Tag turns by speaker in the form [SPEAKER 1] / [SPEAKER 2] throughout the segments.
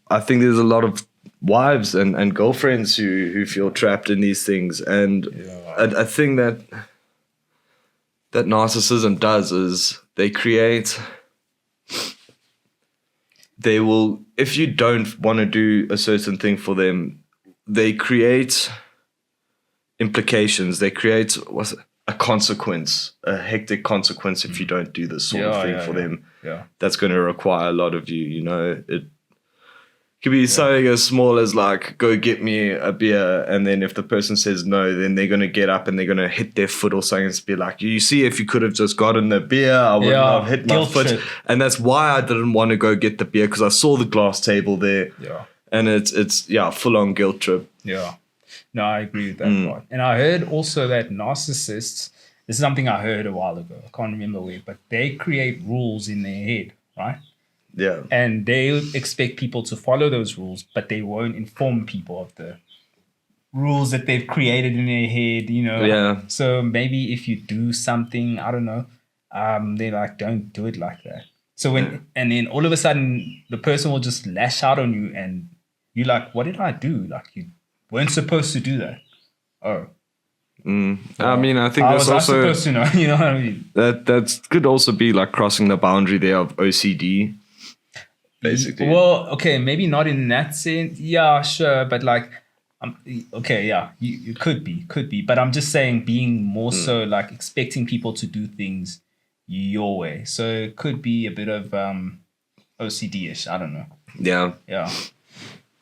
[SPEAKER 1] I think there's a lot of wives and girlfriends who feel trapped in these things. And I think that narcissism does is they will, if you don't want to do a certain thing for them, they create implications. They create a consequence, a hectic consequence if you don't do this sort of thing for them.
[SPEAKER 2] Yeah.
[SPEAKER 1] That's going to require a lot of you, you know. It could be something as small as like, go get me a beer, and then if the person says no, then they're going to get up and they're going to hit their foot or something and be like, you see, if you could have just gotten the beer, I wouldn't have hit my foot.
[SPEAKER 2] Trip.
[SPEAKER 1] And that's why I didn't want to go get the beer, because I saw the glass table there.
[SPEAKER 2] Yeah.
[SPEAKER 1] And it's full-on guilt trip.
[SPEAKER 2] Yeah. No, I agree with that part. And I heard also that narcissists, this is something I heard a while ago, I can't remember where, but they create rules in their head, right?
[SPEAKER 1] Yeah.
[SPEAKER 2] And they expect people to follow those rules, but they won't inform people of the rules that they've created in their head, you know.
[SPEAKER 1] Yeah.
[SPEAKER 2] So maybe if you do something, I don't know, they're like, don't do it like that. So and then all of a sudden the person will just lash out on you and you're like, what did I do? Like, you weren't supposed to do that. Oh.
[SPEAKER 1] I mean, I think that's also...
[SPEAKER 2] I supposed to know, you know what I mean?
[SPEAKER 1] That could also be like crossing the boundary there of OCD. Basically.
[SPEAKER 2] Well, okay, maybe not in that sense. Yeah, sure, but like, okay, yeah, you could be. But I'm just saying, being more so like expecting people to do things your way. So it could be a bit of OCD-ish. I don't know.
[SPEAKER 1] Yeah.
[SPEAKER 2] Yeah.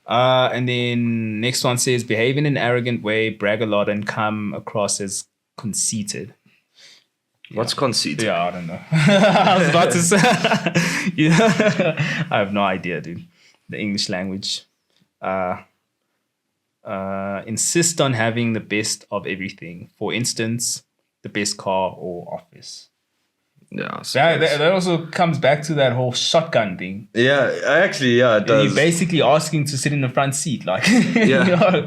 [SPEAKER 2] And then next one says, behave in an arrogant way, brag a lot, and come across as conceited.
[SPEAKER 1] What's conceit?
[SPEAKER 2] Yeah, I don't know. I was about to say. I have no idea, dude. The English language. Insist on having the best of everything. For instance, the best car or office.
[SPEAKER 1] Yeah.
[SPEAKER 2] That also comes back to that whole shotgun thing.
[SPEAKER 1] Yeah, actually, it does.
[SPEAKER 2] You're basically asking to sit in the front seat, like,
[SPEAKER 1] yeah,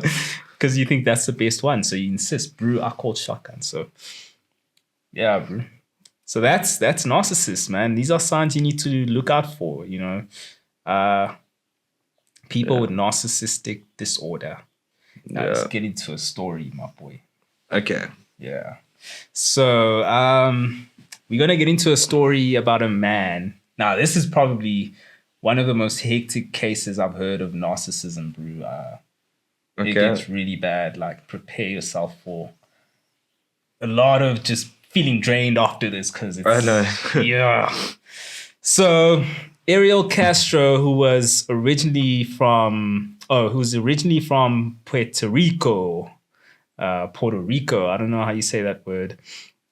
[SPEAKER 2] because you think that's the best one. So you insist, bro, I called shotgun. So. Yeah, bro. So that's narcissists, man. These are signs you need to look out for, you know. People with narcissistic disorder. Now let's get into a story, my boy.
[SPEAKER 1] Okay.
[SPEAKER 2] Yeah. So we're going to get into a story about a man. Now, this is probably one of the most hectic cases I've heard of narcissism, bro. It gets really bad. Like, prepare yourself for a lot of just feeling drained after this, because it's...
[SPEAKER 1] I know.
[SPEAKER 2] Yeah. So Ariel Castro, who was originally from Puerto Rico. I don't know how you say that word.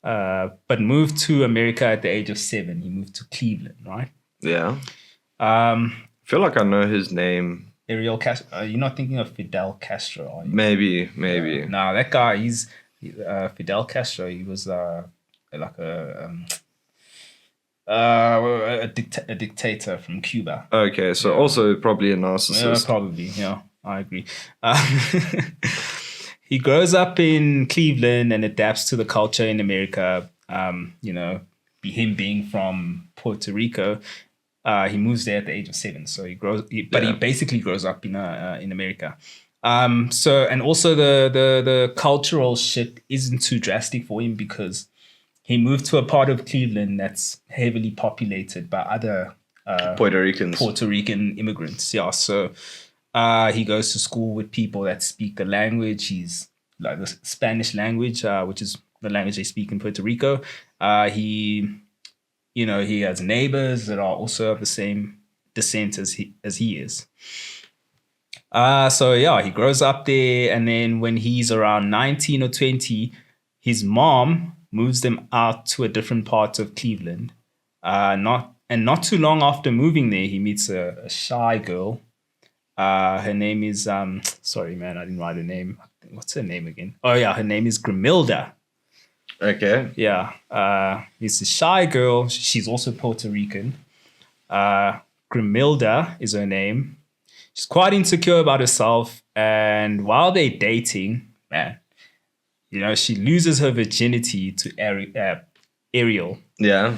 [SPEAKER 2] But moved to America at the age of 7. He moved to Cleveland, right?
[SPEAKER 1] Yeah. I feel like I know his name.
[SPEAKER 2] Ariel Castro. You're not thinking of Fidel Castro, are you?
[SPEAKER 1] Maybe.
[SPEAKER 2] Nah, that guy, he's Fidel Castro. He was like a dictator from Cuba.
[SPEAKER 1] Okay, so also probably a narcissist.
[SPEAKER 2] Yeah, probably. Yeah, I agree. He grows up in Cleveland and adapts to the culture in America. You know, him being from Puerto Rico, he moves there at the age of 7. So he basically grows up in America. So, and also the cultural shit isn't too drastic for him because he moved to a part of Cleveland that's heavily populated by other
[SPEAKER 1] Puerto
[SPEAKER 2] Rican immigrants. Yeah, so he goes to school with people that speak the language. He's like the Spanish language, which is the language they speak in Puerto Rico. He has neighbors that are also of the same descent as he is. So yeah, he grows up there, and then when he's around 19 or 20, his mom moves them out to a different part of Cleveland. Not too long after moving there, he meets a shy girl. Her name is sorry man, I didn't write her name. What's her name again? Oh yeah, her name is Grimilda.
[SPEAKER 1] Okay.
[SPEAKER 2] Yeah. It's a shy girl. She's also Puerto Rican. Grimilda is her name. She's quite insecure about herself, and while they're dating, man, you know, she loses her virginity to Ariel.
[SPEAKER 1] Yeah.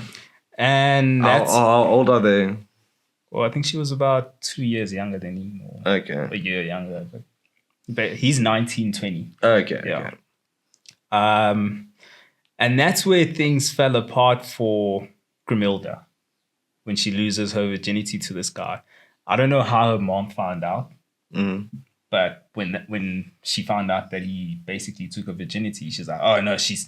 [SPEAKER 2] And that's...
[SPEAKER 1] How old are they?
[SPEAKER 2] Well, I think she was about 2 years younger than him, or
[SPEAKER 1] Okay.
[SPEAKER 2] a year younger. But he's 19, 20.
[SPEAKER 1] Okay.
[SPEAKER 2] Yeah.
[SPEAKER 1] Okay.
[SPEAKER 2] And that's where things fell apart for Grimilda when she loses her virginity to this guy. I don't know how her mom found out, but when she found out that he basically took her virginity, she's like, "Oh no, she's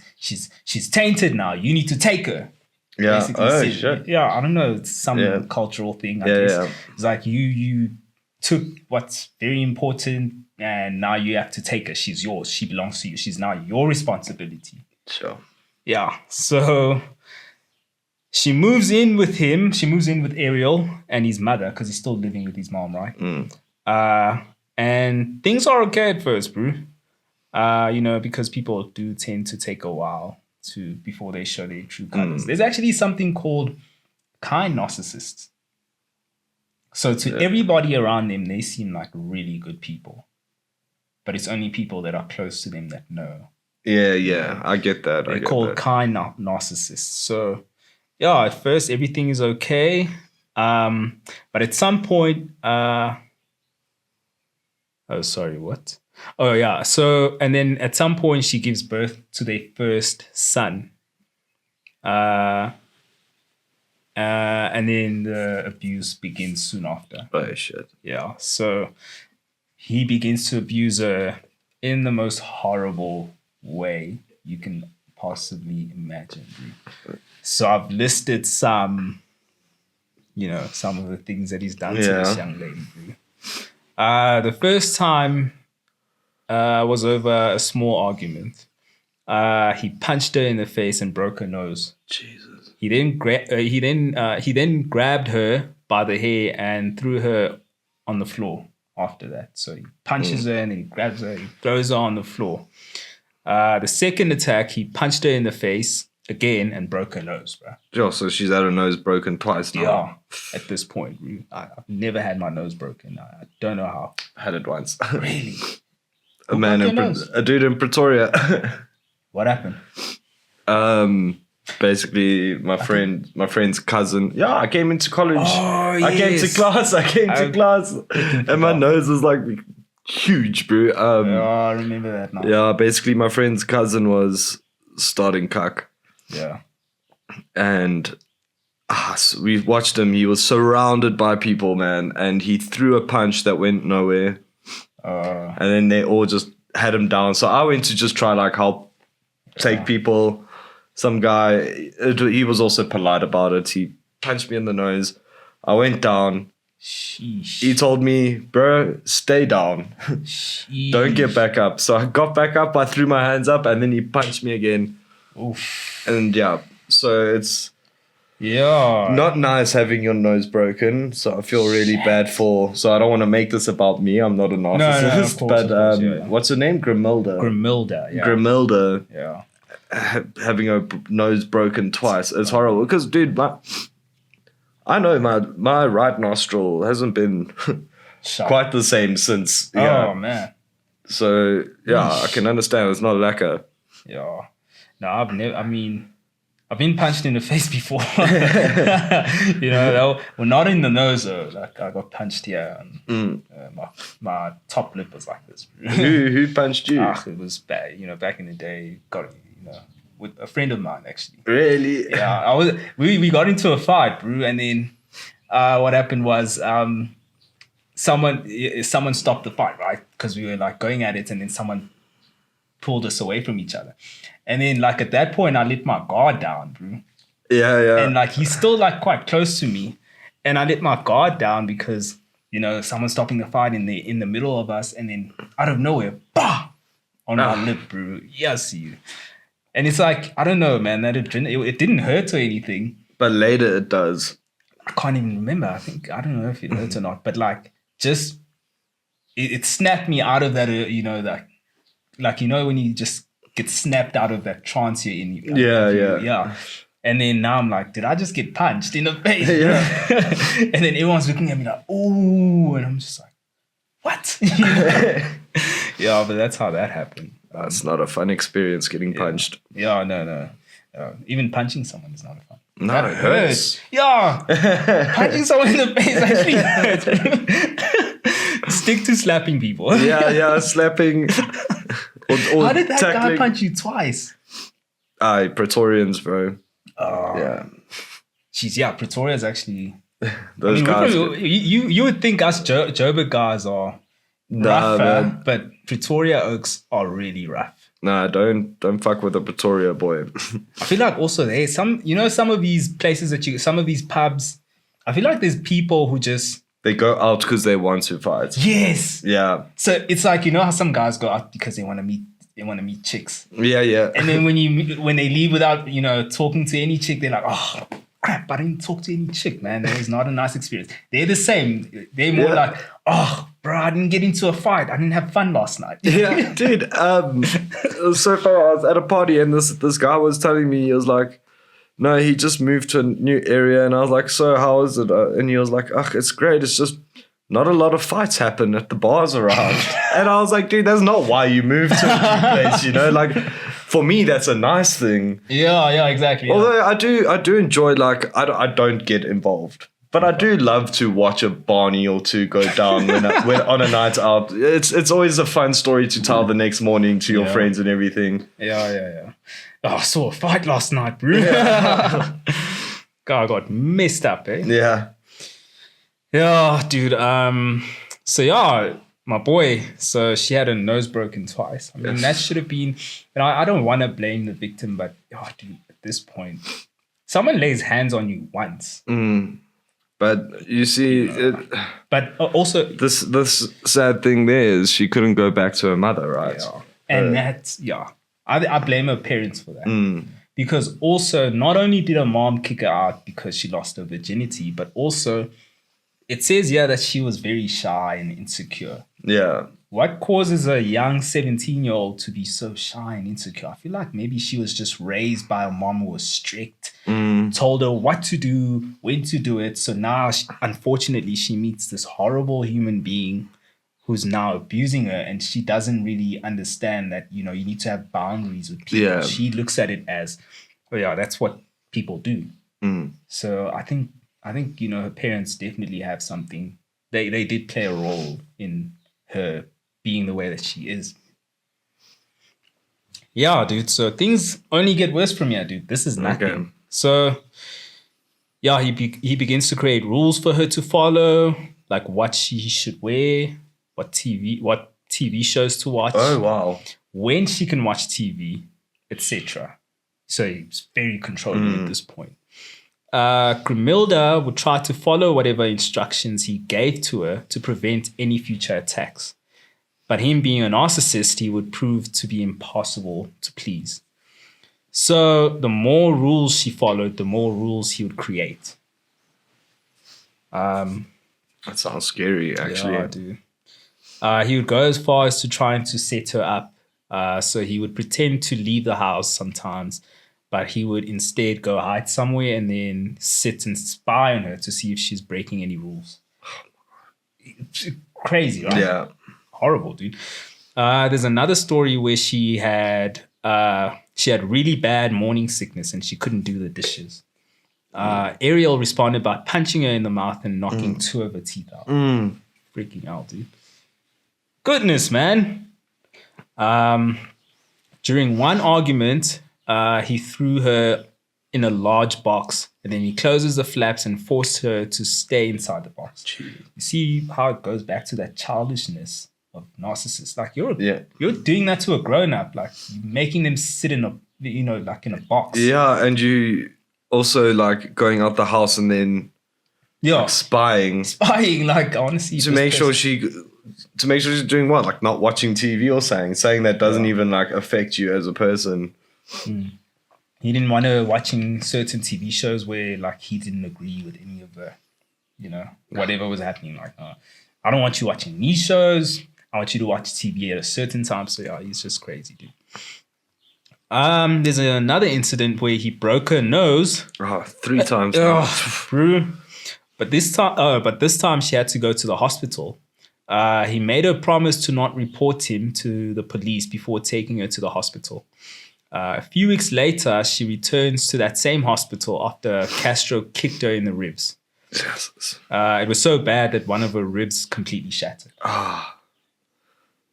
[SPEAKER 2] tainted now. You need to take her."
[SPEAKER 1] Yeah.
[SPEAKER 2] Basically
[SPEAKER 1] Oh
[SPEAKER 2] said,
[SPEAKER 1] shit.
[SPEAKER 2] yeah, I don't know. It's some cultural thing, I guess.
[SPEAKER 1] Yeah.
[SPEAKER 2] It's like you took what's very important, and now you have to take her. She's yours. She belongs to you. She's now your responsibility.
[SPEAKER 1] Sure.
[SPEAKER 2] Yeah. So she moves in with him. She moves in with Ariel and his mother because he's still living with his mom, right? And things are okay at first, bro. Because people do tend to take a while before they show their true colors. There's actually something called kind narcissists. So to everybody around them, they seem like really good people. But it's only people that are close to them that know.
[SPEAKER 1] Yeah. I get that.
[SPEAKER 2] They're called kind narcissists. So, yeah, at first everything is okay. But at some point, what? Oh, yeah. So, and then at some point, she gives birth to their first son. And then the abuse begins soon after.
[SPEAKER 1] Oh, shit.
[SPEAKER 2] Yeah. So he begins to abuse her in the most horrible way you can possibly imagine. So I've listed some of the things that he's done to this young lady. The first time was over a small argument. He punched her in the face and broke her nose.
[SPEAKER 1] Jesus.
[SPEAKER 2] He then grabbed her by the hair and threw her on the floor after that. So he punches her and then he grabs her, he throws her on the floor. The second attack, he punched her in the face again and broke her nose, bro.
[SPEAKER 1] Yeah, so she's had her nose broken twice now.
[SPEAKER 2] Yeah, at this point. I've never had my nose broken. I don't know how.
[SPEAKER 1] I had it once.
[SPEAKER 2] Really?
[SPEAKER 1] A dude in Pretoria.
[SPEAKER 2] What happened?
[SPEAKER 1] Basically, my friend's cousin. Yeah, I came into college.
[SPEAKER 2] Oh, yes.
[SPEAKER 1] I came to class, and my nose was like huge, bro.
[SPEAKER 2] I remember that now.
[SPEAKER 1] Yeah, basically, my friend's cousin was starting cuck.
[SPEAKER 2] Yeah.
[SPEAKER 1] And so we watched him. He was surrounded by people, man, and he threw a punch that went nowhere. And then they all just had him down. So I went to just try help take people. Some guy, he was also polite about it. He punched me in the nose. I went down.
[SPEAKER 2] Sheesh.
[SPEAKER 1] He told me, bro, stay down. Don't get back up. So I got back up. I threw my hands up and then he punched me again.
[SPEAKER 2] Oof.
[SPEAKER 1] And yeah, so it's
[SPEAKER 2] Yeah.
[SPEAKER 1] Not nice having your nose broken, so I feel really bad for. So I don't want to make this about me. I'm not a narcissist, but what's her name? Grimilda.
[SPEAKER 2] Grimilda. Yeah.
[SPEAKER 1] Grimilda.
[SPEAKER 2] Yeah.
[SPEAKER 1] Having her nose broken twice. It's horrible because, dude, I know my right nostril hasn't been quite the same since.
[SPEAKER 2] Oh man.
[SPEAKER 1] So yeah, I can understand. It's not lacquer.
[SPEAKER 2] Yeah. No, I've never. I mean, I've been punched in the face before. Well, not in the nose though. Like I got punched here, and my top lip was like this.
[SPEAKER 1] Who punched you?
[SPEAKER 2] It was bad. Back in the day, with a friend of mine actually.
[SPEAKER 1] Really?
[SPEAKER 2] Yeah, we got into a fight, bro, and then what happened was someone stopped the fight, right? Because we were going at it, and then someone pulled us away from each other. And then at that point I let my guard down, bro.
[SPEAKER 1] Yeah.
[SPEAKER 2] And he's still quite close to me. And I let my guard down because, someone stopping the fight in the middle of us, and then out of nowhere, bah! On my lip, bro. Yeah, I see you. And it's I don't know, man, that it didn't hurt or anything.
[SPEAKER 1] But later it does.
[SPEAKER 2] I can't even remember. I don't know if it hurt or not, but just it snapped me out of that, when you just get snapped out of that trance you're in. Yeah. And then now I'm like, did I just get punched in the face?
[SPEAKER 1] Yeah.
[SPEAKER 2] And then everyone's looking at me like, ooh, and I'm just like, what? Yeah, but that's how that happened.
[SPEAKER 1] That's not a fun experience getting punched.
[SPEAKER 2] Yeah, no. Even punching someone is not fun.
[SPEAKER 1] No,
[SPEAKER 2] that
[SPEAKER 1] it hurts.
[SPEAKER 2] Yeah. Punching someone in the face actually hurts. Stick to slapping people.
[SPEAKER 1] Yeah, slapping. Or
[SPEAKER 2] How did that guy
[SPEAKER 1] tackling.
[SPEAKER 2] punch you twice?
[SPEAKER 1] Aye, Praetorians, bro.
[SPEAKER 2] Oh.
[SPEAKER 1] Yeah.
[SPEAKER 2] Jeez, yeah, Pretoria's actually...
[SPEAKER 1] Those guys.
[SPEAKER 2] You would think us Joburg guys are rougher,
[SPEAKER 1] man.
[SPEAKER 2] but Pretoria Oaks are really rough.
[SPEAKER 1] Nah, don't fuck with the Pretoria boy.
[SPEAKER 2] I feel like also there's some of these places some of these pubs, I feel like there's people who just...
[SPEAKER 1] They go out because they want to fight.
[SPEAKER 2] Yes.
[SPEAKER 1] Yeah.
[SPEAKER 2] So it's like, you know how some guys go out because they want to meet chicks.
[SPEAKER 1] Yeah.
[SPEAKER 2] And then when they leave without, talking to any chick, they're like, oh, crap, I didn't talk to any chick, man. That was not a nice experience. They're the same. They're more like, oh, bro, I didn't get into a fight. I didn't have fun last night.
[SPEAKER 1] Yeah, dude. It was so funny. I was at a party and this guy was telling me, he was like, no, he just moved to a new area. And I was like, so how is it? And he was like, it's great. It's just not a lot of fights happen at the bars around. And I was like, dude, that's not why you moved to a new place, Like, for me, that's a nice thing.
[SPEAKER 2] Yeah, exactly. Yeah.
[SPEAKER 1] Although I do enjoy, like, I don't get involved. But I do love to watch a Barney or two go down when on a night out. It's always a fun story to tell the next morning to your friends and everything.
[SPEAKER 2] Yeah. Oh, I saw a fight last night, bro. God, I got messed up, eh?
[SPEAKER 1] Yeah.
[SPEAKER 2] Yeah, dude. So yeah, my boy. So she had her nose broken twice. I mean, that should have been. And I don't want to blame the victim, but dude, at this point, someone lays hands on you once.
[SPEAKER 1] But you see,
[SPEAKER 2] but also
[SPEAKER 1] this sad thing there is she couldn't go back to her mother, right?
[SPEAKER 2] Yeah. And that's I blame her parents for that. Because also, not only did her mom kick her out because she lost her virginity, but also it says here that she was very shy and insecure.
[SPEAKER 1] Yeah.
[SPEAKER 2] What causes a young 17-year-old to be so shy and insecure? I feel like maybe she was just raised by a mom who was strict, told her what to do, when to do it. So now, unfortunately, she meets this horrible human being who's now abusing her, and she doesn't really understand that, you need to have boundaries with people.
[SPEAKER 1] Yeah.
[SPEAKER 2] She looks at it as, that's what people do. So I think her parents definitely have something. They did play a role in her being the way that she is. Yeah, dude. So things only get worse from here, dude. This is nothing.
[SPEAKER 1] Okay.
[SPEAKER 2] So, yeah, he begins to create rules for her to follow, like what she should wear, what TV shows to watch.
[SPEAKER 1] Oh, wow.
[SPEAKER 2] When she can watch TV, etc. So he's very controlling at this point. Grimilda would try to follow whatever instructions he gave to her to prevent any future attacks. But him being a narcissist, he would prove to be impossible to please. So the more rules she followed, the more rules he would create.
[SPEAKER 1] That sounds scary, actually.
[SPEAKER 2] Yeah, dude. He would go as far as to trying to set her up. So he would pretend to leave the house sometimes, but he would instead go hide somewhere and then sit and spy on her to see if she's breaking any rules. It's crazy, right?
[SPEAKER 1] Yeah.
[SPEAKER 2] Horrible, dude. There's another story where she had really bad morning sickness and she couldn't do the dishes. Ariel responded by punching her in the mouth and knocking two of her teeth out. Freaking out, dude. Goodness, man. During one argument, he threw her in a large box and then he closes the flaps and forced her to stay inside the box. Jeez. You see how it goes back to that childishness of narcissists. Like you're doing that to a grown-up, like making them sit in a like in a box.
[SPEAKER 1] Yeah, and you also like going out the house and then like, spying,
[SPEAKER 2] like I want to see
[SPEAKER 1] to make sure she's doing what, like not watching TV or saying that doesn't even like affect you as a person.
[SPEAKER 2] He didn't want her watching certain TV shows where like he didn't agree with any of the, whatever was happening. Like, I don't want you watching these shows. I want you to watch TV at a certain time. So yeah, he's just crazy, dude. There's another incident where he broke her nose.
[SPEAKER 1] 3 times.
[SPEAKER 2] True. But this time she had to go to the hospital. He made her promise to not report him to the police before taking her to the hospital. A few weeks later, she returns to that same hospital after Castro kicked her in the ribs.
[SPEAKER 1] Jesus.
[SPEAKER 2] It was so bad that one of her ribs completely shattered.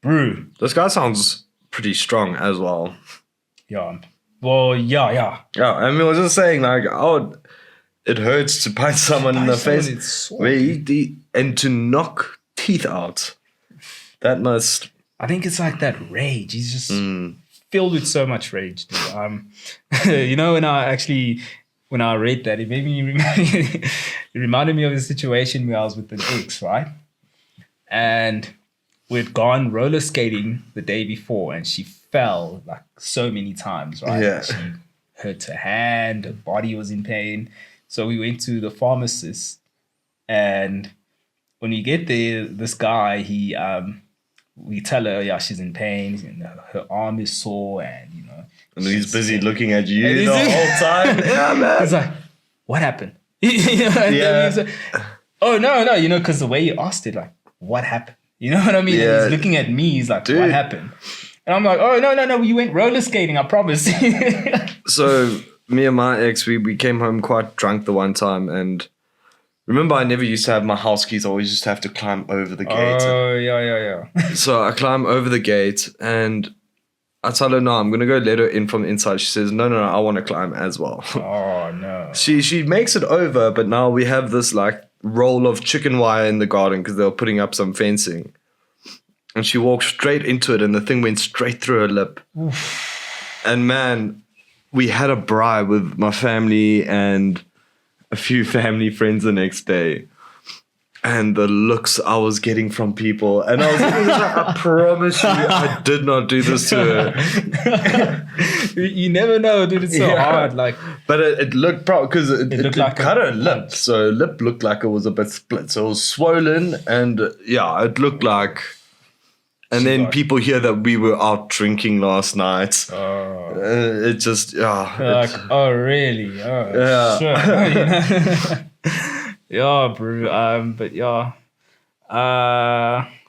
[SPEAKER 2] Brew.
[SPEAKER 1] This guy sounds pretty strong as well.
[SPEAKER 2] Yeah. Well, yeah.
[SPEAKER 1] Yeah, I mean, I was just saying, like, it hurts to bite someone in the face.
[SPEAKER 2] It's sore.
[SPEAKER 1] And to knock teeth out. That must...
[SPEAKER 2] I think it's like that rage. He's just filled with so much rage, dude. You know, when I read that, it made me it reminded me of a situation where I was with an ex, right? And we'd gone roller skating the day before, and she fell like so many times, right?
[SPEAKER 1] Yeah.
[SPEAKER 2] She hurt her hand, her body was in pain. So we went to the pharmacist, and when we get there, this guy, we tell her, yeah, she's in pain, and her arm is sore, and you know.
[SPEAKER 1] And he's busy looking at you
[SPEAKER 2] And
[SPEAKER 1] the whole time. Yeah, man.
[SPEAKER 2] He's like, what happened? You know, and then he's like, oh, no, you know, because the way he asked it, like, what happened? You know what I mean?
[SPEAKER 1] Yeah.
[SPEAKER 2] And he's looking at me, he's like,
[SPEAKER 1] Dude.
[SPEAKER 2] what happened? And I'm like, oh, no, you went roller skating, I promise.
[SPEAKER 1] So me and my ex, we came home quite drunk the one time, and remember I never used to have my house keys. I always used to have to climb over the gate.
[SPEAKER 2] Oh, yeah.
[SPEAKER 1] So I climb over the gate, and I tell her, no, I'm going to go let her in from the inside. She says, no, I want to climb as well.
[SPEAKER 2] Oh, no.
[SPEAKER 1] She makes it over, but now we have this like roll of chicken wire in the garden because they were putting up some fencing. And she walked straight into it, and the thing went straight through her lip. Oof. And man, we had a braai with my family and a few family friends the next day. And the looks I was getting from people. And I was like, I promise you, I did not do this to her.
[SPEAKER 2] You never know, dude. It's so hard. Like,
[SPEAKER 1] but it looked probably because it
[SPEAKER 2] like
[SPEAKER 1] cut her lip. So lip looked like it was a bit split. So it was swollen. And yeah, it looked like... And then people hear that we were out drinking last night. It just,
[SPEAKER 2] like, oh, really? Oh,
[SPEAKER 1] yeah.
[SPEAKER 2] Sure. Yeah, bro. But yeah.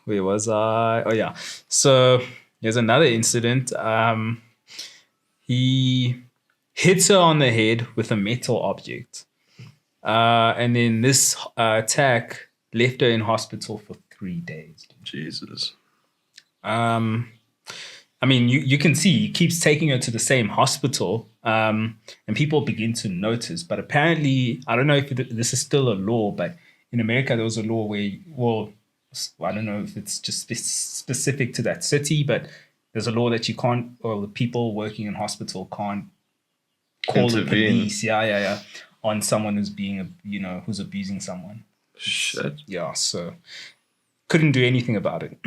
[SPEAKER 2] Where was I? Oh, yeah. So there's another incident. He hits her on the head with a metal object. And then this attack left her in hospital for 3 days.
[SPEAKER 1] Jesus.
[SPEAKER 2] I mean, you can see he keeps taking her to the same hospital, and people begin to notice. But apparently, I don't know if this is still a law, but in America, there was a law where, well, I don't know if it's just specific to that city, but there's a law that you can't, or the people working in hospital can't call the police, on someone who's who's abusing someone.
[SPEAKER 1] Shit.
[SPEAKER 2] Yeah, so couldn't do anything about it.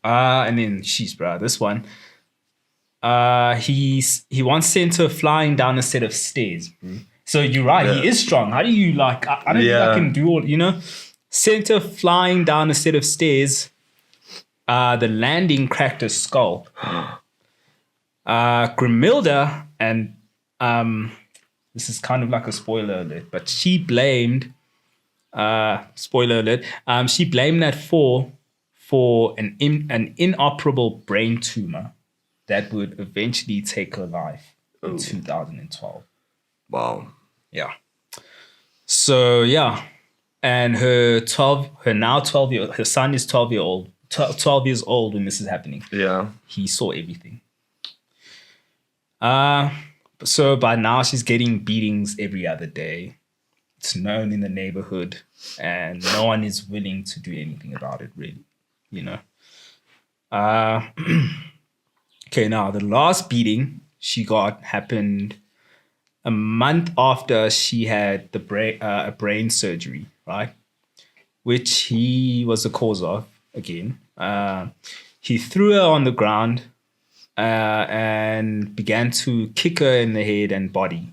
[SPEAKER 2] And then, this one. He once sent her flying down a set of stairs, bro. So you're right, he is strong. How do you I don't think I can do all, Sent her flying down a set of stairs. The landing cracked her skull. Grimilda, and this is kind of like a spoiler alert, but she blamed, spoiler alert, she blamed that for an inoperable brain tumor that would eventually take her life in 2012.
[SPEAKER 1] Wow.
[SPEAKER 2] Yeah. So yeah, and her son is 12 years old when this is happening.
[SPEAKER 1] Yeah.
[SPEAKER 2] He saw everything. So by now she's getting beatings every other day. It's known in the neighborhood, and no one is willing to do anything about it, really. Okay, now the last beating she got happened a month after she had a brain surgery, right? Which he was the cause of, again. He threw her on the ground and began to kick her in the head and body.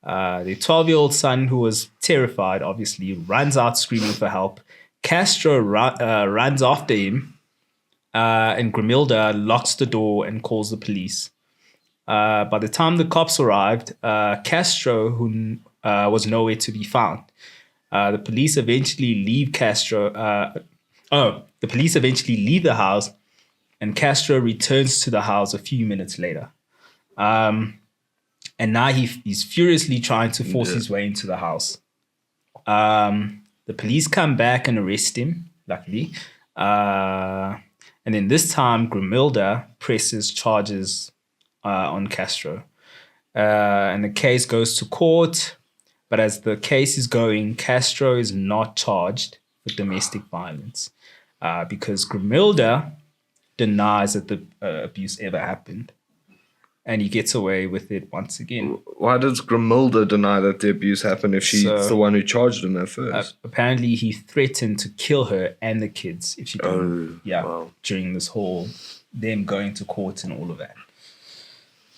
[SPEAKER 2] The 12-year-old son, who was terrified, obviously, runs out screaming for help. Castro runs after him, and Grimilda locks the door and calls the police. By the time the cops arrived, Castro, who was nowhere to be found. The police eventually leave the house, and Castro returns to the house a few minutes later. And now he's furiously trying to force his way into the house. The police come back and arrest him, luckily. And then this time, Grimilda presses charges on Castro. And the case goes to court. But as the case is going, Castro is not charged with domestic violence because Grimilda denies that the abuse ever happened. And he gets away with it once again.
[SPEAKER 1] Why does Grimilda deny that the abuse happened if she's the one who charged him at first?
[SPEAKER 2] Apparently, he threatened to kill her and the kids if she didn't. During this whole them going to court and all of that.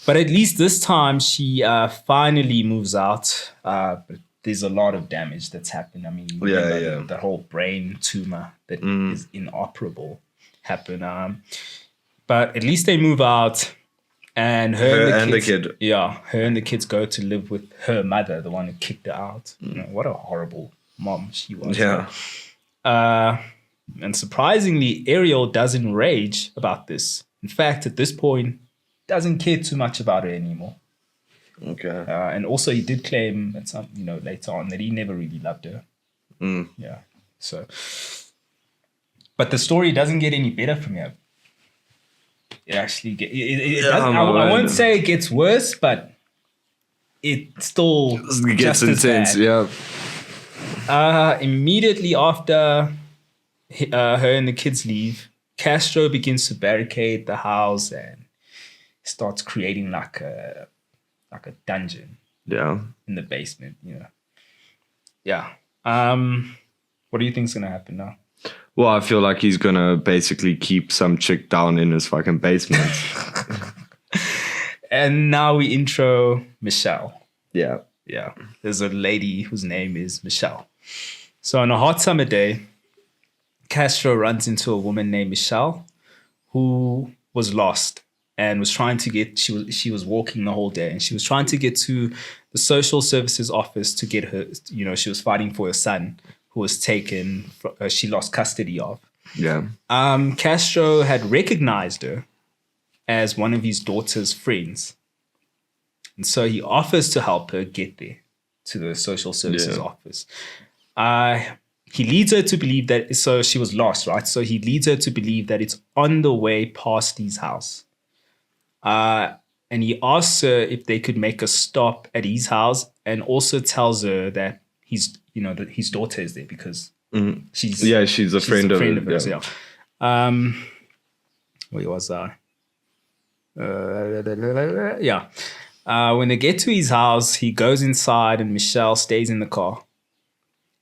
[SPEAKER 2] But at least this time, she finally moves out. But there's a lot of damage that's happened. I mean, the whole brain tumor that is inoperable happened. But at least they move out. And her and the kid. Yeah, her and the kids go to live with her mother, the one who kicked her out. You know, what a horrible mom she was.
[SPEAKER 1] Yeah.
[SPEAKER 2] And surprisingly, Ariel doesn't rage about this. In fact, at this point, doesn't care too much about her anymore.
[SPEAKER 1] Okay.
[SPEAKER 2] And also, he did claim at some, later on that he never really loved her. Yeah. So, but the story doesn't get any better from here. It actually I won't say it gets worse, but it still
[SPEAKER 1] gets intense. Yeah.
[SPEAKER 2] Immediately after her and the kids leave, Castro begins to barricade the house and starts creating like a dungeon.
[SPEAKER 1] Yeah.
[SPEAKER 2] In the basement, Yeah. What do you think's gonna happen now?
[SPEAKER 1] Well, I feel like he's going to basically keep some chick down in his fucking basement.
[SPEAKER 2] And now we intro Michelle.
[SPEAKER 1] Yeah.
[SPEAKER 2] Yeah. There's a lady whose name is Michelle. So on a hot summer day, Castro runs into a woman named Michelle who was lost and was trying to get, she was walking the whole day and she was trying to get to the social services office to get her, she was fighting for her son, who was taken, she lost custody of.
[SPEAKER 1] Yeah.
[SPEAKER 2] Castro had recognized her as one of his daughter's friends. And so he offers to help her get there to the social services office. He leads her to believe that, so she was lost, right? So he leads her to believe that it's on the way past his house. And he asks her if they could make a stop at his house and also tells her that that his daughter is there because she's a friend of hers. Yeah. Where was I? When they get to his house, he goes inside and Michelle stays in the car.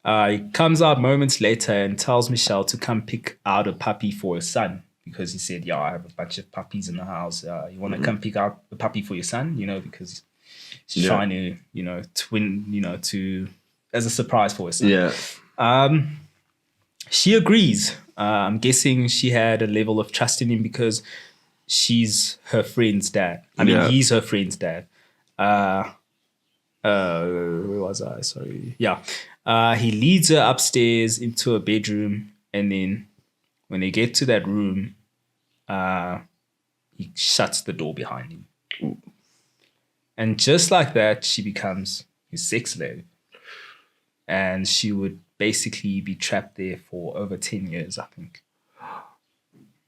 [SPEAKER 2] He comes out moments later and tells Michelle to come pick out a puppy for her son because he said, I have a bunch of puppies in the house. You want to come pick out a puppy for your son? Because she's trying to, to as a surprise for her son.
[SPEAKER 1] Yeah.
[SPEAKER 2] She agrees. I'm guessing she had a level of trust in him because she's her friend's dad. He's her friend's dad. Where was I? Sorry. Yeah. He leads her upstairs into a bedroom, and then when they get to that room, he shuts the door behind him. Ooh. And just like that, she becomes his sex slave. And she would basically be trapped there for over 10 years, I think.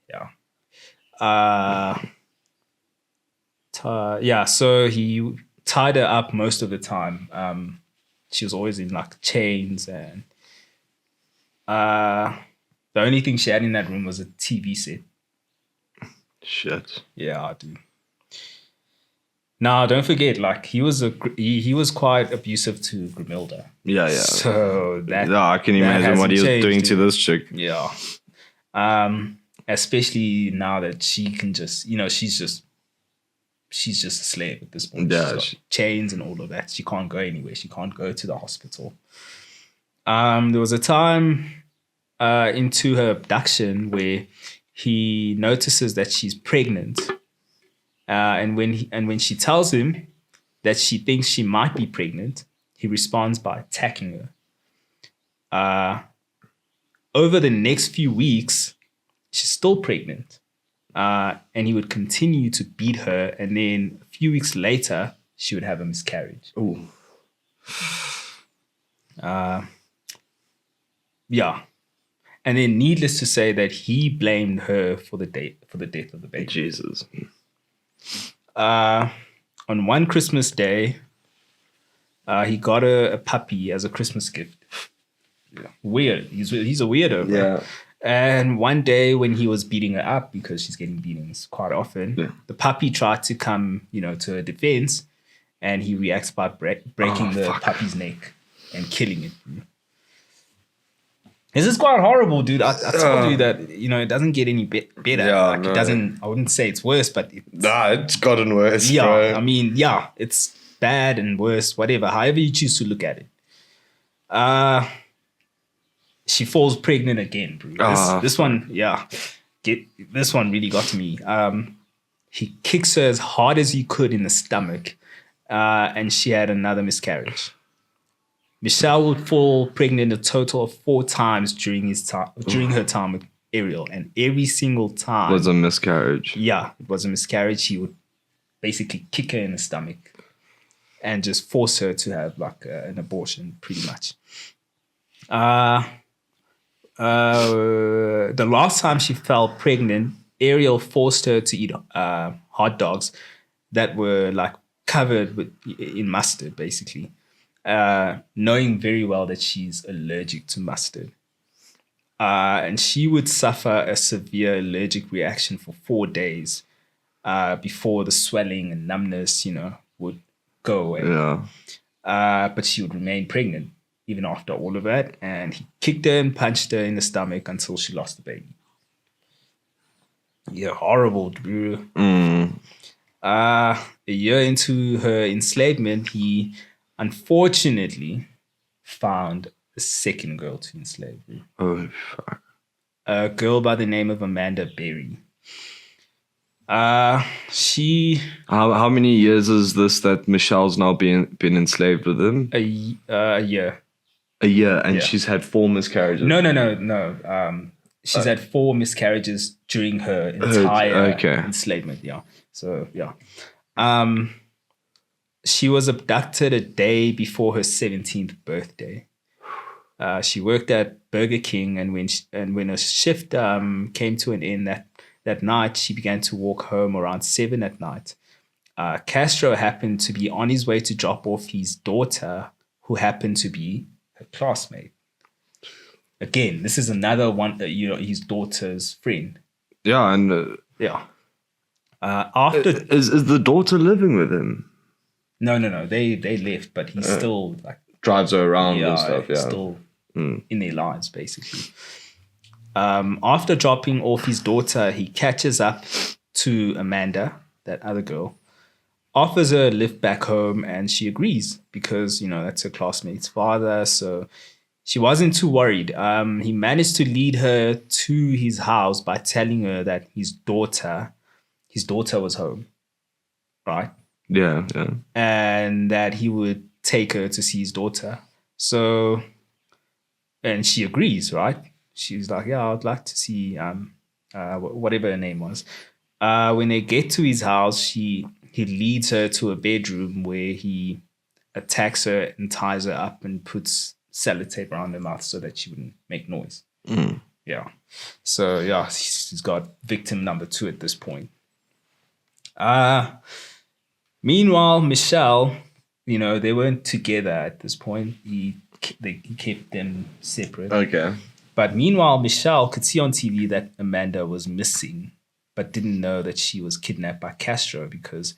[SPEAKER 2] Yeah. So he tied her up most of the time. She was always in like chains, and the only thing she had in that room was a TV set.
[SPEAKER 1] Shit.
[SPEAKER 2] Yeah, I do. Now, don't forget, like he was quite abusive to Grimilda.
[SPEAKER 1] Yeah.
[SPEAKER 2] So
[SPEAKER 1] I can imagine what he was doing to this chick.
[SPEAKER 2] Yeah. Especially now that she can just, she's just a slave at this point.
[SPEAKER 1] Yeah.
[SPEAKER 2] She's got chains and all of that. She can't go anywhere. She can't go to the hospital. There was a time into her abduction where he notices that she's pregnant. And when she tells him that she thinks she might be pregnant, he responds by attacking her. Over the next few weeks, she's still pregnant. and he would continue to beat her. And then a few weeks later, she would have a miscarriage.
[SPEAKER 1] Ooh.
[SPEAKER 2] Yeah. And then, needless to say, that he blamed her for the death of the baby.
[SPEAKER 1] Jesus.
[SPEAKER 2] On one Christmas day, he got a puppy as a Christmas gift.
[SPEAKER 1] Yeah.
[SPEAKER 2] Weird. He's a weirdo, bro.
[SPEAKER 1] Yeah.
[SPEAKER 2] And one day when he was beating her up, because she's getting beatings quite often, the puppy tried to come, to her defense, and he reacts by breaking the puppy's neck and killing it. This is quite horrible, dude. I told you that, it doesn't get any better.
[SPEAKER 1] Yeah,
[SPEAKER 2] It doesn't, I wouldn't say it's worse, but
[SPEAKER 1] it's gotten worse,
[SPEAKER 2] yeah,
[SPEAKER 1] bro.
[SPEAKER 2] I mean, yeah, it's bad and worse, whatever, however you choose to look at it. She falls pregnant again, bro. This one, this one really got to me. He kicks her as hard as he could in the stomach, and she had another miscarriage. Michelle would fall pregnant a total of 4 times during her time with Ariel, and every single time
[SPEAKER 1] was a miscarriage.
[SPEAKER 2] Yeah, it was a miscarriage. He would basically kick her in the stomach and just force her to have like an abortion, pretty much. The last time she fell pregnant, Ariel forced her to eat hot dogs that were like covered in mustard, basically, knowing very well that she's allergic to mustard. And she would suffer a severe allergic reaction for 4 days before the swelling and numbness, would go away.
[SPEAKER 1] Yeah.
[SPEAKER 2] But she would remain pregnant even after all of that. And he kicked her and punched her in the stomach until she lost the baby. Yeah, horrible, bro. A year into her enslavement, he unfortunately found a second girl to enslave.
[SPEAKER 1] Oh, fuck.
[SPEAKER 2] A girl by the name of Amanda Berry. She...
[SPEAKER 1] How many years is this that Michelle's now been enslaved with him?
[SPEAKER 2] A year.
[SPEAKER 1] A year, and she's had 4 miscarriages.
[SPEAKER 2] No. She's had 4 miscarriages during her entire enslavement. Yeah. So yeah. She was abducted a day before her 17th birthday. She worked at Burger King, and when a shift came to an end that night, she began to walk home around 7 at night. Castro happened to be on his way to drop off his daughter, who happened to be her classmate. Again, this is another one, his daughter's friend.
[SPEAKER 1] Yeah, and
[SPEAKER 2] after
[SPEAKER 1] is the daughter living with him?
[SPEAKER 2] No. They left, but he's still like
[SPEAKER 1] drives her around and stuff. Yeah,
[SPEAKER 2] still in their lives, basically. After dropping off his daughter, he catches up to Amanda, that other girl, offers her a lift back home, and she agrees because, that's her classmate's father. So she wasn't too worried. He managed to lead her to his house by telling her that his daughter was home, right?
[SPEAKER 1] Yeah.
[SPEAKER 2] And that he would take her to see his daughter. So, and she agrees, right? She's like, yeah, I'd like to see whatever her name was. When they get to his house, he leads her to a bedroom where he attacks her and ties her up and puts sellotape around her mouth so that she wouldn't make noise. Yeah. So, yeah, he's got victim number 2 at this point. Meanwhile, Michelle, they weren't together at this point. He kept them separate.
[SPEAKER 1] Okay.
[SPEAKER 2] But meanwhile, Michelle could see on TV that Amanda was missing, but didn't know that she was kidnapped by Castro because,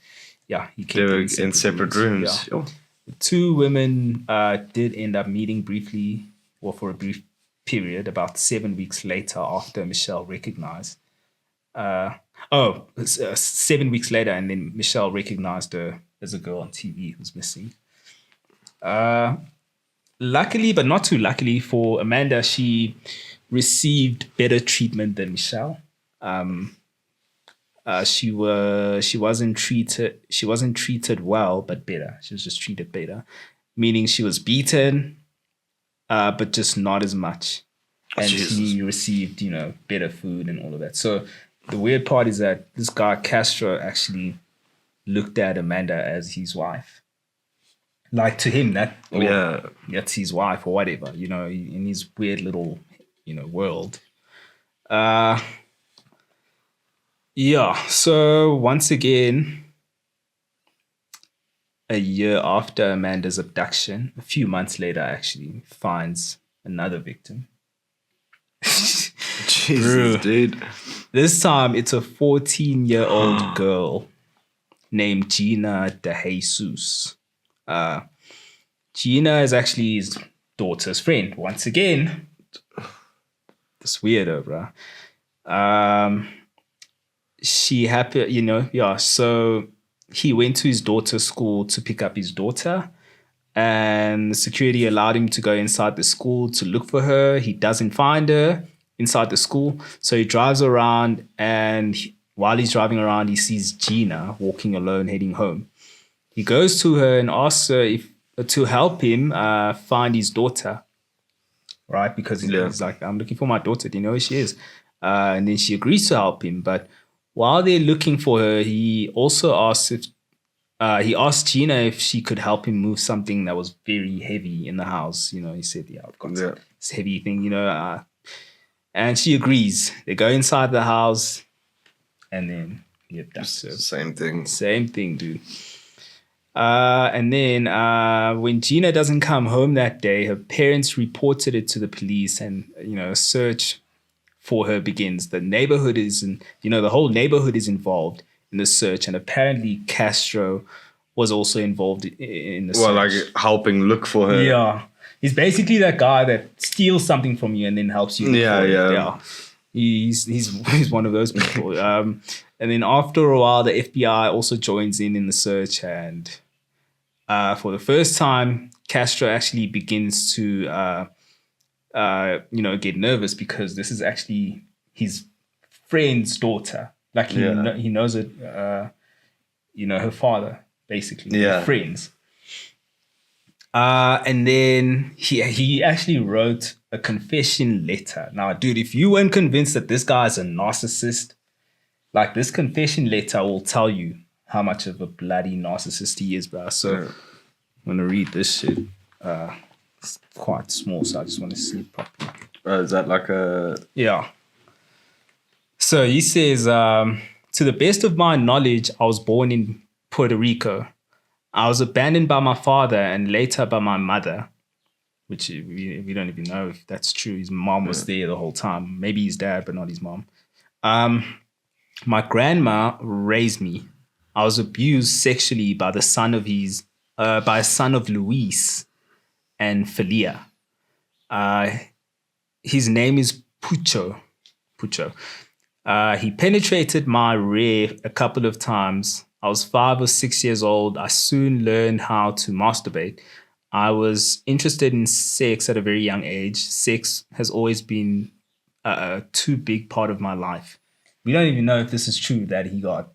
[SPEAKER 2] he kept them
[SPEAKER 1] in separate rooms.
[SPEAKER 2] Yeah. The 2 women did end up meeting briefly, or for a brief period, about 7 weeks later after Michelle recognized. 7 weeks later, and then Michelle recognized her as a girl on TV who's missing. Luckily, but not too luckily for Amanda, she received better treatment than Michelle. She wasn't treated well, but better. She was just treated better, meaning she was beaten, but just not as much. And she received, better food and all of that. So the weird part is that this guy Castro actually looked at Amanda as his wife. Like to him, that's his wife or whatever, in his weird little, world. Yeah. So once again, a year after Amanda's abduction, a few months later, actually finds another victim.
[SPEAKER 1] Jesus, dude.
[SPEAKER 2] This time, it's a 14-year-old girl named Gina De Jesus. Gina is actually his daughter's friend. Once again, this weirdo, bro. She happy, so he went to his daughter's school to pick up his daughter, and security allowed him to go inside the school to look for her. He doesn't find her inside the school, so he drives around, and while he's driving around, he sees Gina walking alone heading home. He goes to her and asks her to help him find his daughter, right? Because he's like, I'm looking for my daughter. Do you know where she is? And then she agrees to help him. But while they're looking for her, he also asks he asked Gina if she could help him move something that was very heavy in the house. He said, I've got this heavy thing, and she agrees. They go inside the house, and then he abducts her.
[SPEAKER 1] Same thing,
[SPEAKER 2] dude. And then when Gina doesn't come home that day, her parents reported it to the police, and a search for her begins. The neighborhood the whole neighborhood is involved in the search, and apparently Castro was also involved in the search.
[SPEAKER 1] Well, like helping look for her.
[SPEAKER 2] Yeah, he's basically that guy that steals something from you and then helps you. Yeah. He's one of those people. And then after a while, the FBI also joins in the search, and for the first time, Castro actually begins to get nervous, because this is actually his friend's daughter. Like he knows it. Her father, basically. They're friends. And then he actually wrote a confession letter. Now, dude, if you weren't convinced that this guy is a narcissist, like, this confession letter will tell you how much of a bloody narcissist he is, bro. So I'm gonna read this shit. It's quite small, so I just want to see it properly.
[SPEAKER 1] Is that like a...
[SPEAKER 2] Yeah. So he says, to the best of my knowledge, I was born in Puerto Rico. I was abandoned by my father and later by my mother, which we don't even know if that's true. His mom was there the whole time. Maybe his dad, but not his mom. My grandma raised me. I was abused sexually by the son of by a son of Luis and Felia. His name is Pucho. He penetrated my rear a couple of times. I was 5 or 6 years old. I soon learned how to masturbate. I was interested in sex at a very young age. Sex has always been a too big part of my life. We don't even know if this is true, that he got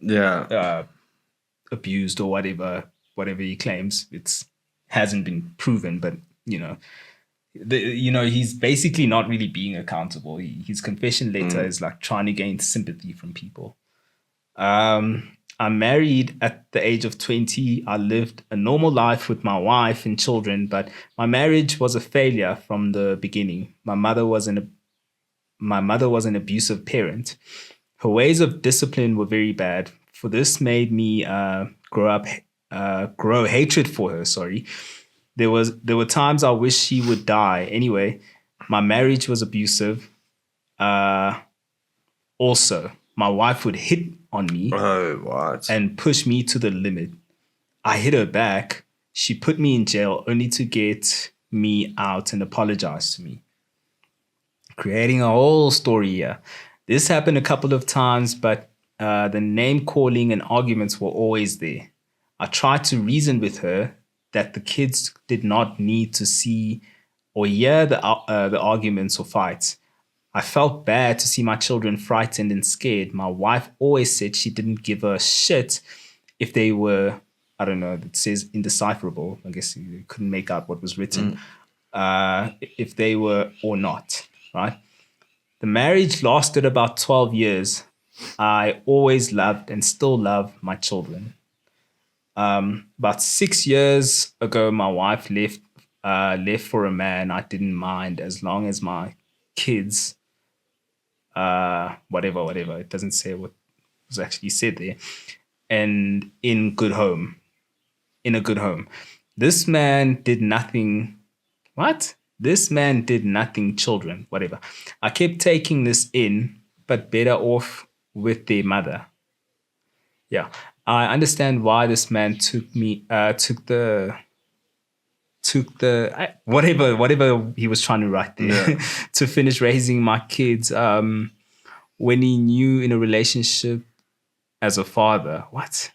[SPEAKER 2] abused or whatever he claims. It hasn't been proven, but he's basically not really being accountable. His confession letter is like trying to gain sympathy from people. I'm married at the age of 20. I lived a normal life with my wife and children, but my marriage was a failure from the beginning. My mother was an abusive parent. Her ways of discipline were very bad. For this made me grow hatred for her. Sorry. There were times I wish she would die. Anyway, my marriage was abusive. Also, my wife would hit on me and push me to the limit. I hit her back. She put me in jail only to get me out and apologize to me. Creating a whole story here. This happened a couple of times, but the name calling and arguments were always there. I tried to reason with her that the kids did not need to see or hear the arguments or fights. I felt bad to see my children frightened and scared. My wife always said she didn't give a shit if they were, I don't know, it says indecipherable. I guess you couldn't make out what was written, if they were or not, right? The marriage lasted about 12 years, I always loved and still love my children. About 6 years ago, my wife left for a man I didn't mind as long as my kids, whatever. It doesn't say what was actually said there. And in a good home. This man did nothing. What? This man did nothing, children, whatever. I kept taking this in, but better off with their mother. Yeah. I understand why this man whatever he was trying to write there
[SPEAKER 1] Yeah.
[SPEAKER 2] to finish raising my kids when he knew in a relationship as a father. What?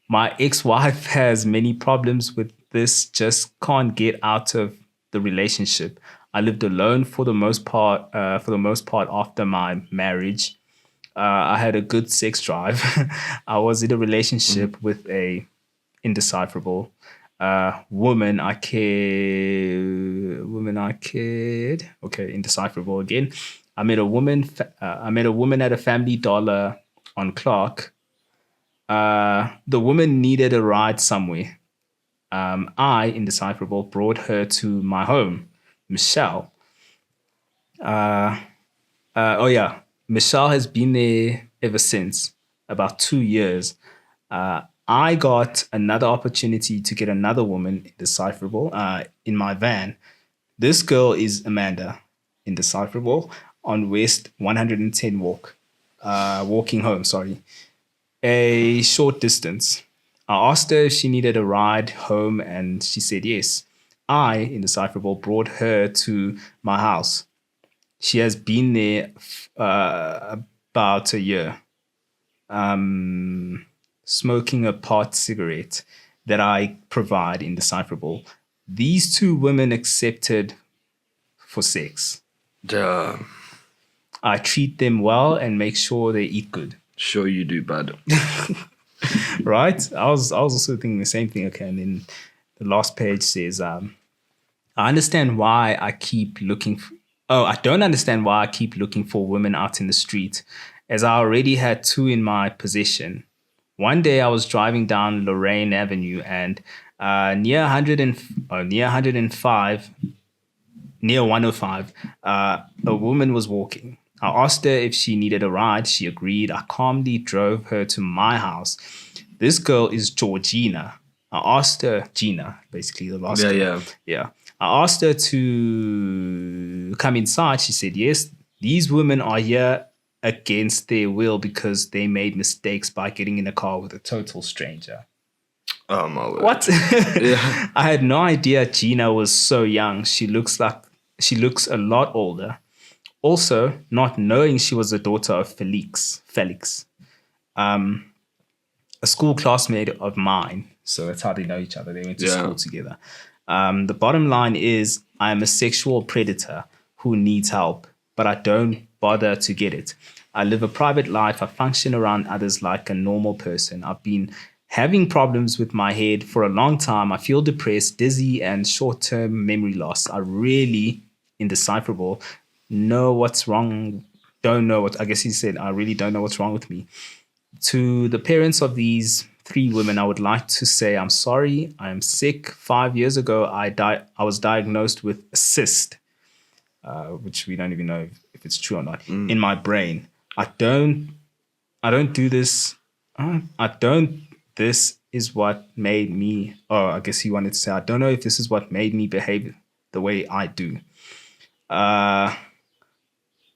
[SPEAKER 2] My ex-wife has many problems with this, just can't get out of the relationship. I lived alone for the most part after my marriage. I had a good sex drive. I was in a relationship with a indecipherable woman. I cared. Okay, indecipherable again. I met a woman. I met a woman at a Family Dollar on Clark. The woman needed a ride somewhere. I, indecipherable, brought her to my home. Michelle. Oh yeah, Michelle has been there ever since, about 2 years. I got another opportunity to get another woman, indecipherable, in my van. This girl is Amanda, indecipherable, on West 110 walking home, sorry. A short distance. I asked her if she needed a ride home and she said yes. I, indecipherable, brought her to my house. She has been there about a year, smoking a part cigarette that I provide, indecipherable. These two women accepted for sex.
[SPEAKER 1] Duh.
[SPEAKER 2] I treat them well and make sure they eat good.
[SPEAKER 1] Sure you do, bud.
[SPEAKER 2] Right? I was also thinking the same thing. Okay, and then the last page says, I understand why I keep looking. I don't understand why I keep looking for women out in the street, as I already had two in my possession. One day I was driving down Lorraine Avenue and near 105, a woman was walking. I asked her if she needed a ride. She agreed. I calmly drove her to my house. This girl is Georgina. I asked her, Gina, basically the last girl. Yeah. I asked her to come inside. She said yes. These women are here against their will because they made mistakes by getting in a car with a total stranger.
[SPEAKER 1] Oh my word.
[SPEAKER 2] What?
[SPEAKER 1] Yeah.
[SPEAKER 2] I had no idea Gina was so young. She looks a lot older. Also, not knowing she was the daughter of Felix, a school classmate of mine. So that's how they know each other. They went to school together. The bottom line is I am a sexual predator who needs help, but I don't bother to get it. I live a private life. I function around others like a normal person. I've been having problems with my head for a long time. I feel depressed, dizzy, and short-term memory loss. I really, indecipherable, know what's wrong. Don't know what, I guess he said, I really don't know what's wrong with me. To the parents of these three women, I would like to say I'm sorry. I am sick. 5 years ago, I was diagnosed with a cyst, which we don't even know if it's true or not, in my brain. I don't do this. I don't. This is what made me. Oh, I guess he wanted to say, I don't know if this is what made me behave the way I do.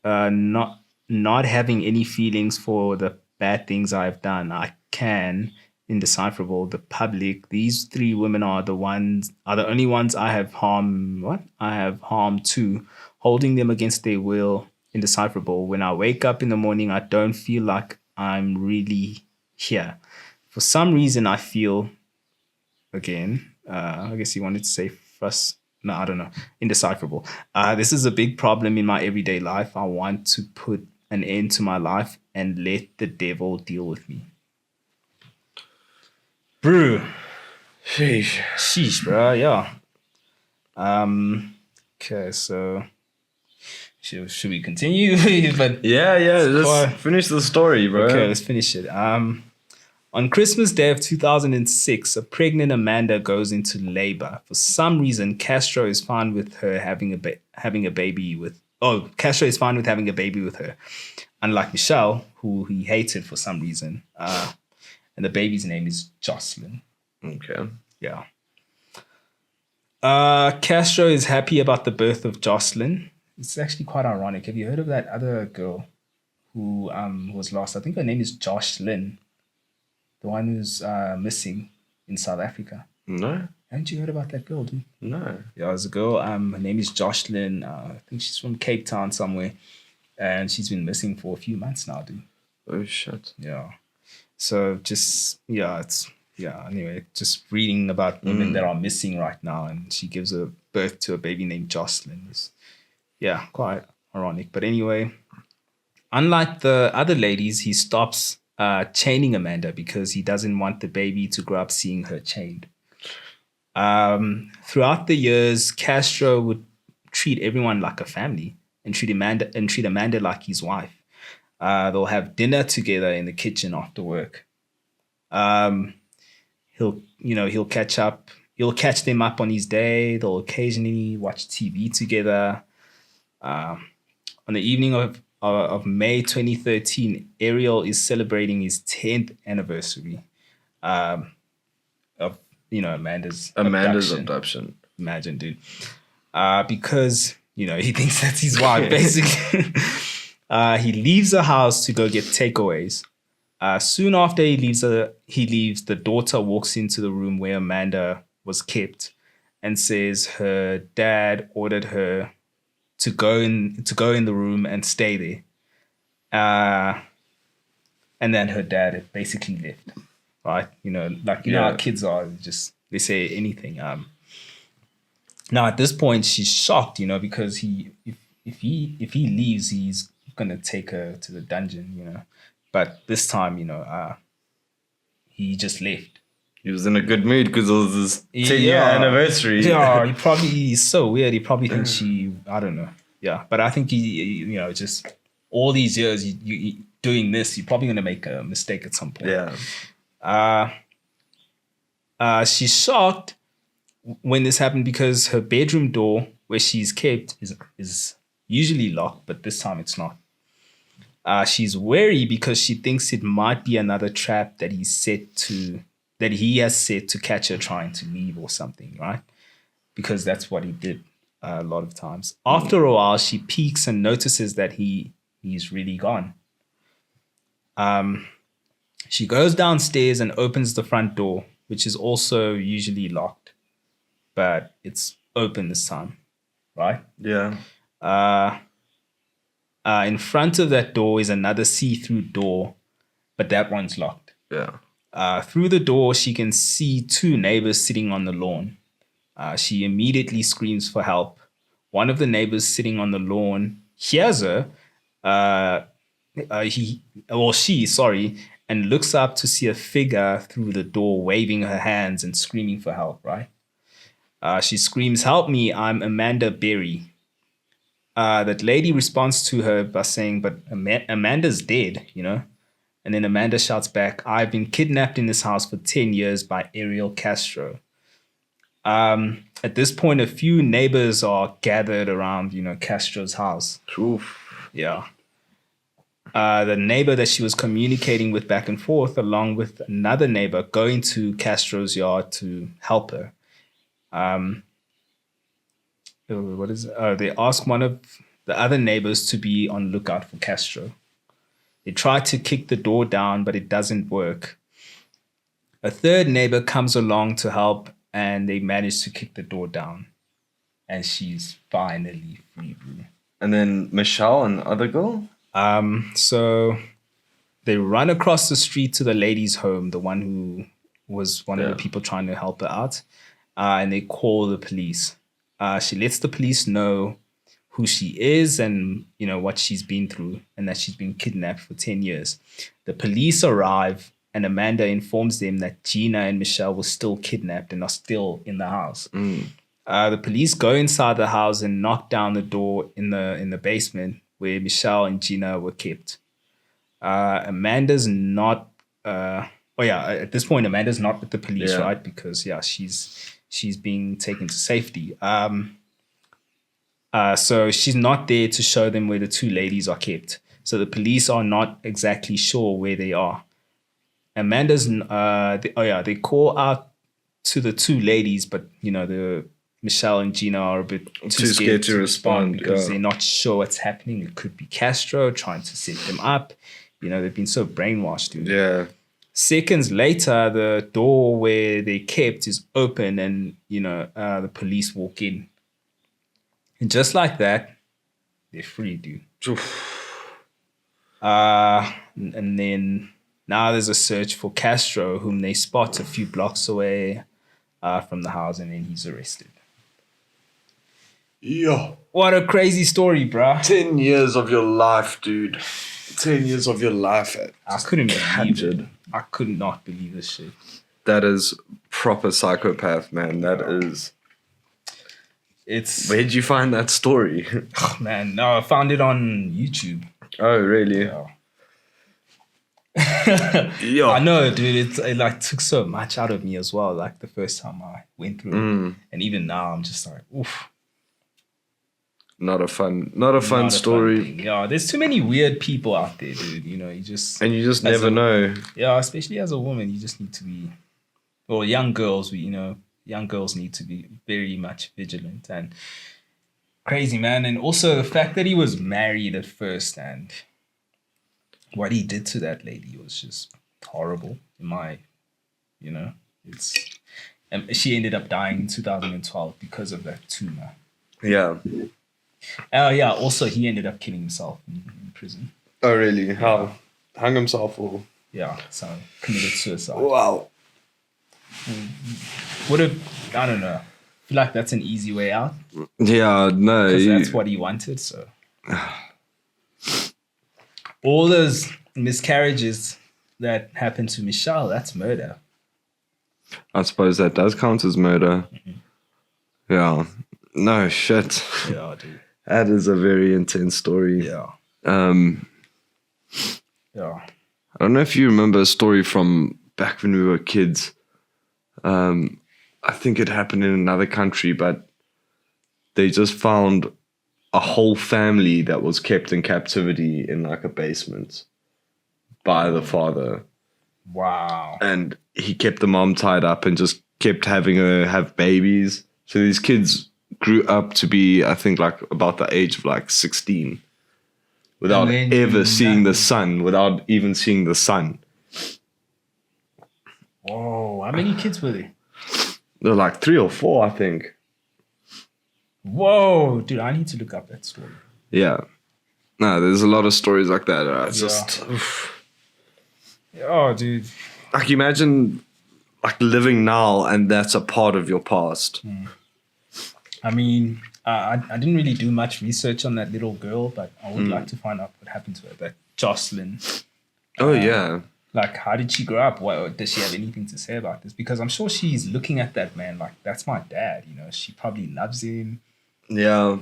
[SPEAKER 2] Not having any feelings for the bad things I've done. I can, indecipherable, the public. These three women are the only ones I have harmed. What? I have harmed too, holding them against their will, indecipherable. When I wake up in the morning, I don't feel like I'm really here. For some reason, I feel, again, I guess he wanted to say first. No, I don't know. Indecipherable. This is a big problem in my everyday life. I want to put an end to my life and let the devil deal with me. Bro. Sheesh, bro. Yeah. Okay, so Should we continue? But
[SPEAKER 1] Yeah, just
[SPEAKER 2] quite-
[SPEAKER 1] finish the story, bro.
[SPEAKER 2] okay, let's finish it. On Christmas Day of 2006, a pregnant Amanda goes into labor. For some reason, Castro is fine with her having a baby with. Oh, Castro is fine with having a baby with her, unlike Michelle, who he hated for some reason. And the baby's name is Jocelyn.
[SPEAKER 1] Okay.
[SPEAKER 2] Yeah. Castro is happy about the birth of Jocelyn. It's actually quite ironic. Have you heard of that other girl who was lost? I think her name is Jocelyn, the one who's missing in South Africa.
[SPEAKER 1] No.
[SPEAKER 2] Haven't you heard about that girl, dude?
[SPEAKER 1] No.
[SPEAKER 2] Yeah, there's a girl. Her name is Jocelyn. I think she's from Cape Town somewhere, and she's been missing for a few months now, dude.
[SPEAKER 1] Oh shit.
[SPEAKER 2] Yeah. So anyway, just reading about women that are missing right now, and she gives a birth to a baby named Jocelyn. It's, quite ironic. But anyway, unlike the other ladies, he stops chaining Amanda because he doesn't want the baby to grow up seeing her chained. Throughout the years, Castro would treat everyone like a family and treat Amanda like his wife. They'll have dinner together in the kitchen after work. He'll catch them up on his day. They'll occasionally watch TV together. On the evening of May 2013, Ariel is celebrating his 10th anniversary of Amanda's
[SPEAKER 1] abduction.
[SPEAKER 2] Imagine, dude. Because he thinks that's his wife, basically. He leaves the house to go get takeaways. Soon after he leaves, the daughter walks into the room where Amanda was kept and says her dad ordered her to go in the room and stay there. And then her dad basically left. Right? How kids are, they say anything. Now at this point she's shocked, because if he leaves, he's gonna take her to the dungeon, But this time, he just left.
[SPEAKER 1] He was in a good mood because it was his 10-year anniversary.
[SPEAKER 2] Yeah, he's so weird. He probably thinks I don't know. Yeah, but I think he just all these years you doing this, you're probably gonna make a mistake at some point.
[SPEAKER 1] Yeah.
[SPEAKER 2] She's shocked when this happened because her bedroom door where she's kept is usually locked, but this time it's not. She's wary because she thinks it might be another trap that he has set to catch her trying to leave or something, right? Because that's what he did a lot of times. After a while, she peeks and notices that he's really gone. She goes downstairs and opens the front door, which is also usually locked, but it's open this time, right?
[SPEAKER 1] Yeah.
[SPEAKER 2] In front of that door is another see-through door, but that one's locked.
[SPEAKER 1] Yeah.
[SPEAKER 2] Through the door, she can see two neighbors sitting on the lawn. She immediately screams for help. One of the neighbors sitting on the lawn hears her. She, and looks up to see a figure through the door waving her hands and screaming for help, right? She screams, "Help me, I'm Amanda Berry." That lady responds to her by saying, "But Amanda's dead, And then Amanda shouts back, "I've been kidnapped in this house for 10 years by Ariel Castro." At this point, a few neighbors are gathered around, Castro's house.
[SPEAKER 1] Oof.
[SPEAKER 2] Yeah. The neighbor that she was communicating with back and forth, along with another neighbor, going to Castro's yard to help her. They ask one of the other neighbors to be on lookout for Castro. They try to kick the door down, but it doesn't work. A third neighbor comes along to help, and they manage to kick the door down. And she's finally free, bro.
[SPEAKER 1] And then Michelle and the other girl?
[SPEAKER 2] So they run across the street to the lady's home, the one who was one of the people trying to help her out. And they call the police. She lets the police know who she is and, what she's been through and that she's been kidnapped for 10 years. The police arrive and Amanda informs them that Gina and Michelle were still kidnapped and are still in the house. The police go inside the house and knock down the door in the basement where Michelle and Gina were kept. Amanda's not. At this point, Amanda's not with the police,
[SPEAKER 1] Yeah.
[SPEAKER 2] right? Because she's being taken to safety. So she's not there to show them where the two ladies are kept. So the police are not exactly sure where they are. Amanda's. They call out to the two ladies, but the Michelle and Gina are a bit too scared to respond because they're not sure what's happening. It could be Castro trying to set them up. They've been so brainwashed, dude.
[SPEAKER 1] Yeah.
[SPEAKER 2] Seconds later, the door where they kept is open, and the police walk in, and just like that, they're free, dude. And then now there's a search for Castro, whom they spot a few blocks away from the house, and then he's arrested.
[SPEAKER 1] Yeah.
[SPEAKER 2] What a crazy story, bruh.
[SPEAKER 1] 10 years of your life, dude. 10 years of your life.
[SPEAKER 2] I couldn't believe it. I could not believe this shit.
[SPEAKER 1] That is proper psychopath, man. That is. Where'd you find that story?
[SPEAKER 2] Oh, man, no, I found it on YouTube.
[SPEAKER 1] Oh, really?
[SPEAKER 2] Yeah. I know, dude. It took so much out of me as well. Like the first time I went through it, and even now, I'm just like, oof. Not a fun story. Yeah, there's too many weird people out there, dude. You just
[SPEAKER 1] never know.
[SPEAKER 2] Yeah, especially as a woman, you just need to be. Well, young girls, young girls need to be very much vigilant and crazy, man. And also the fact that he was married at first and what he did to that lady was just horrible. And she ended up dying in 2012 because of that tumor.
[SPEAKER 1] Yeah.
[SPEAKER 2] Oh, yeah. Also, he ended up killing himself in prison.
[SPEAKER 1] Oh, really? How? Hung himself or?
[SPEAKER 2] Yeah, so committed suicide.
[SPEAKER 1] Wow.
[SPEAKER 2] I don't know. I feel like that's an easy way out.
[SPEAKER 1] Yeah, no.
[SPEAKER 2] Because that's what he wanted, so. All those miscarriages that happened to Michelle, that's murder.
[SPEAKER 1] I suppose that does count as murder. Mm-hmm. Yeah. No, shit.
[SPEAKER 2] Yeah, dude.
[SPEAKER 1] That is a very intense story.
[SPEAKER 2] Yeah. Yeah.
[SPEAKER 1] I don't know if you remember a story from back when we were kids. I think it happened in another country, but they just found a whole family that was kept in captivity in like a basement by the father.
[SPEAKER 2] Wow.
[SPEAKER 1] And he kept the mom tied up and just kept having her have babies. So these kids grew up to be, I think, like about the age of like 16 without ever seeing the sun, without even seeing the sun.
[SPEAKER 2] Whoa, how many kids were there?
[SPEAKER 1] There were like 3 or 4, I think.
[SPEAKER 2] Whoa, dude, I need to look up that story.
[SPEAKER 1] Yeah. No, there's a lot of stories like that. It's just...
[SPEAKER 2] Oh, dude.
[SPEAKER 1] Like, imagine like living now and that's a part of your past.
[SPEAKER 2] I mean, I didn't really do much research on that little girl, but I would like to find out what happened to her. That Jocelyn.
[SPEAKER 1] Oh, yeah.
[SPEAKER 2] Like, how did she grow up? Does she have anything to say about this? Because I'm sure she's looking at that man like, that's my dad, She probably loves him.
[SPEAKER 1] Yeah.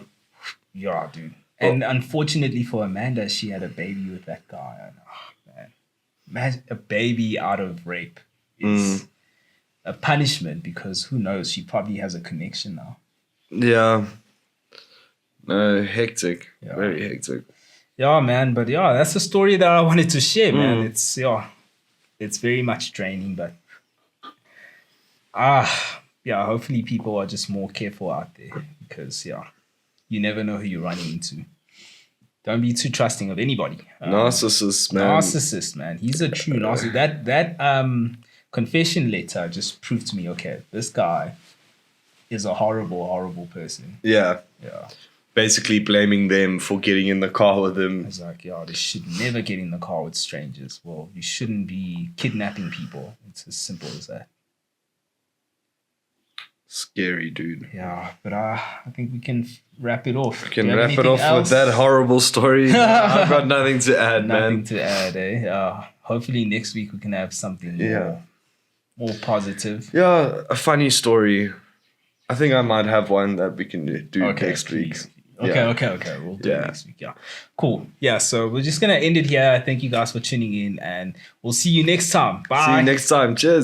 [SPEAKER 2] Yeah, dude. And unfortunately for Amanda, she had a baby with that guy. And, man. Imagine a baby out of rape is a punishment because who knows? She probably has a connection now.
[SPEAKER 1] Yeah. No, hectic. Yeah. Very hectic.
[SPEAKER 2] Yeah, man. But yeah, that's the story that I wanted to share, man. It's very much draining, but hopefully people are just more careful out there because you never know who you're running into. Don't be too trusting of anybody.
[SPEAKER 1] Narcissist, man.
[SPEAKER 2] Narcissist, man. He's a true narcissist. That confession letter just proved to me, okay, this guy is a horrible, horrible person.
[SPEAKER 1] Yeah.
[SPEAKER 2] Yeah.
[SPEAKER 1] Basically blaming them for getting in the car with him.
[SPEAKER 2] It's like, they should never get in the car with strangers. Well, you shouldn't be kidnapping people. It's as simple as that.
[SPEAKER 1] Scary, dude.
[SPEAKER 2] Yeah, but I think we can wrap it off.
[SPEAKER 1] We can wrap it off with that horrible story. I've got nothing to add, man.
[SPEAKER 2] Nothing to add, eh? Yeah. Hopefully next week we can have something more positive.
[SPEAKER 1] Yeah, a funny story. I think I might have one that we can do next week.
[SPEAKER 2] Okay. We'll do it next week. Yeah. Cool. Yeah. So we're just going to end it here. Thank you guys for tuning in, and we'll see you next time. Bye.
[SPEAKER 1] See you next time. Cheers.